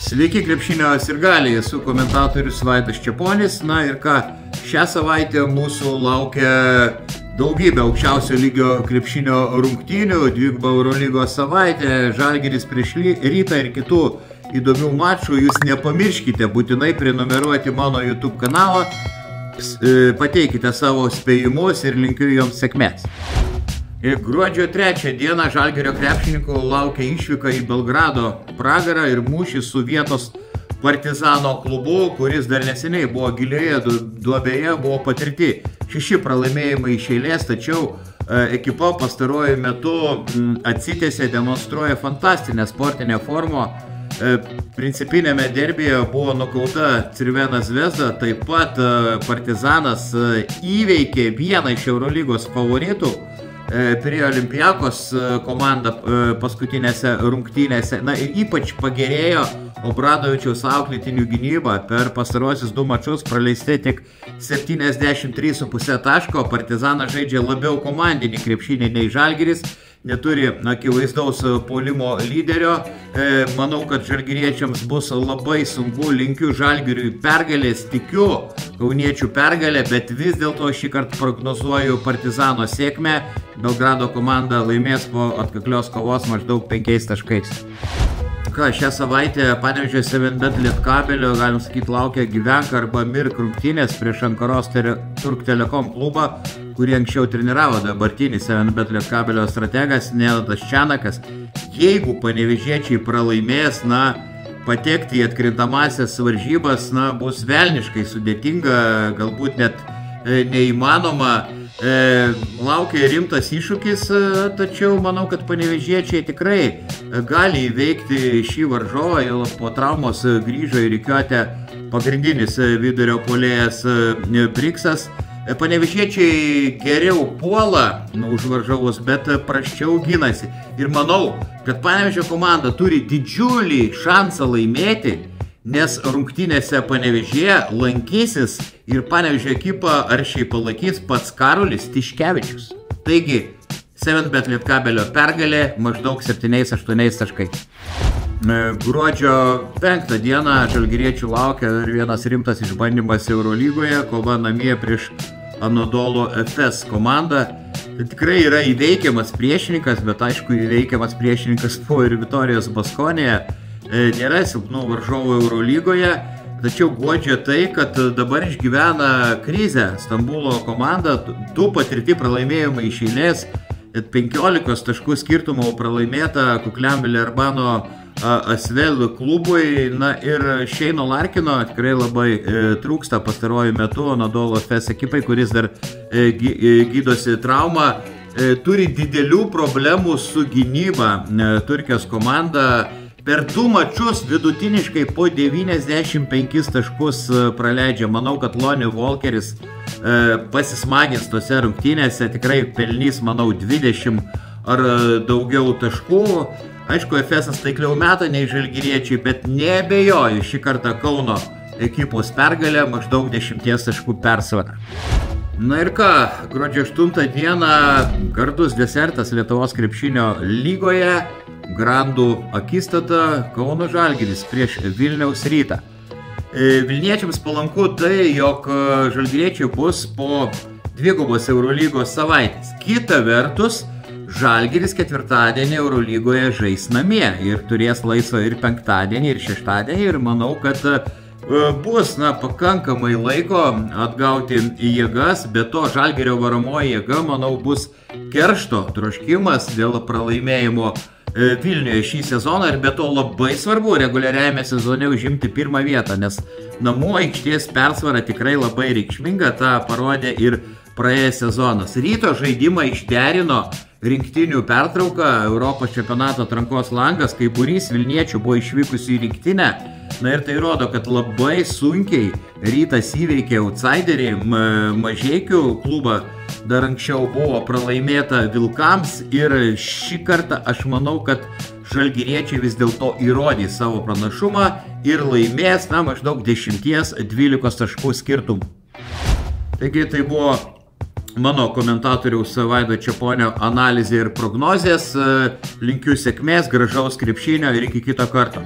Sveiki krepšinio sirgaliai, esu komentatorius Vaidas Čeponis. Na ir ką, šią savaitę mūsų laukia daugybė aukščiausio lygio krepšinio rungtynių, dviguba Eurolygos savaitė, Žalgiris prieš Rytą ir kitų įdomių mačų. Jūs nepamirškite būtinai prenumeruoti mano YouTube kanalą, pateikite savo spėjimus ir linkiu joms sėkmės. Gruodžio 3 dieną Žalgirio krepšininkų laukia išvyka į Belgrado pragarą ir mūšis su vietos Partizano klubu, kuris dar neseniai buvo gilioje duobėje, buvo patirti 6 pralaimėjimai iš eilės, tačiau ekipa pastaruoju metu atsitėsė, demonstruoja fantastinę sportinę formą. Principinėme derbyje buvo nukauta Crvena Zvezda, taip pat Partizanas įveikė vieną iš Eurolygos favoritų, prie Olimpiakos komanda paskutinėse rungtynėse. Na ir ypač pagerėjo Obradovičiaus auklėtinių gynyba. Per pastaruosius 2 mačus praleisti tik 73,5 taško. Partizanas žaidžia labiau komandinį krepšinį nei Žalgiris, neturi akivaizdaus puolimo lyderio. Manau, kad žalgiriečiams bus labai sunku, linkiu Žalgiriui pergalės, tikiu kauniečių pergalę, bet vis dėlto šį kartą prognozuoju Partizano sėkmę. Belgrado komanda laimės po atkaklios kovos maždaug 5 taškais. Šią savaitę Panevėžio 7bet Lietkabelio, galim sakyti, laukia gyvenk arba mirk rungtynės prieš Ankaros Turk Telekom klubą, kurį anksčiau treniravo dabartinį 7bet Lietkabelio strategas Nenatas Čanakas. Jeigu panevėžiečiai pralaimės, patekti į atkrintamąsias varžybas, bus velniškai sudėtinga, galbūt net neįmanoma. Laukia rimtas iššūkis, tačiau manau, kad panevėžiečiai tikrai gali įveikti šį varžovą. Jau po traumos grįžo į rikiuotę pagrindinis vidurio puolėjas Briksas. Panevėžiečiai geriau puola už varžovus, bet prasčiau ginasi. Ir manau, kad Panevėžio komanda turi didžiulį šansą laimėti, nes rungtynėse Panevėžyje lankysis ir Panevėžio ekipą aršiai palaikys pats Karolis Tiškevičius. Taigi, 7bet Lietkabelio pergalė maždaug 7-8 taškai. Gruodžio 5 dieną žalgiriečių laukia vienas rimtas išbandymas Eurolygoje, kova namie prieš Anadolu Efes komandą. Tai tikrai yra įveikiamas priešininkas, bet aišku, įveikiamas priešininkas buvo ir Vitorijos Baskonėje. Nėra silpnų varžovų Eurolygoje, tačiau guodžia tai, kad dabar išgyvena krizę Stambulo komanda, 2 patirti pralaimėjimai iš eilės, 15 taškų skirtumų pralaimėta kukliam Vilerbano Asvel klubui. Na ir Šeino Larkino tikrai labai trūksta pastaruoju metu Anadolu Efes ekipai, kuris dar gydosi traumą. Turi didelių problemų su gynyba Turkijos komanda. Per 2 mačus vidutiniškai po 95 taškus praleidžia. Manau, kad Lonnie Walkeris pasismagins tose rungtynėse, tikrai pelnys, manau, 20 ar daugiau taškų. Aišku, Efesas taikliau meta nei žalgiriečiai, bet neabejoju šį kartą Kauno ekipos pergalė maždaug 10 taškų persvara. Na ir ką, gruodžio 8 dieną gardus desertas Lietuvos krepšinio lygoje. Grandų akistata Kauno Žalgiris prieš Vilniaus Rytą. Vilniečiams palanku tai, jog žalgiriečiai bus po dvigubos Eurolygos savaitės. Kita vertus, Žalgiris ketvirtadienį Eurolygoje žais namie ir turės laisvą ir penktadienį, ir šeštadienį. Ir manau, kad bus pakankamai laiko atgauti jėgas. Be to, Žalgirio varomoji jėga, manau, bus keršto troškimas dėl pralaimėjimo Vilniuje šį sezoną. Ir be to labai svarbu reguliariajame sezone užimti 1 vietą, nes namų aikštės persvara tikrai labai reikšminga, tą parodė ir praėjęs sezonas. Ryto žaidimą išderino rinktinių pertrauką, Europos čempionato atrankos langas, kai būrys vilniečių buvo išvykusi į rinktinę. Na ir tai rodo, kad labai sunkiai Rytas įveikė outsiderį Mažeikių klubą. Dar anksčiau buvo pralaimėta Vilkams ir šį kartą aš manau, kad žalgiriečiai vis dėlto įrodys savo pranašumą ir laimės maždaug 10-12 taškų skirtumų. Taigi tai buvo mano komentatoriaus Vaido Čeponio analizė ir prognozės. Linkiu sėkmės, gražaus krepšinio ir iki kito karto.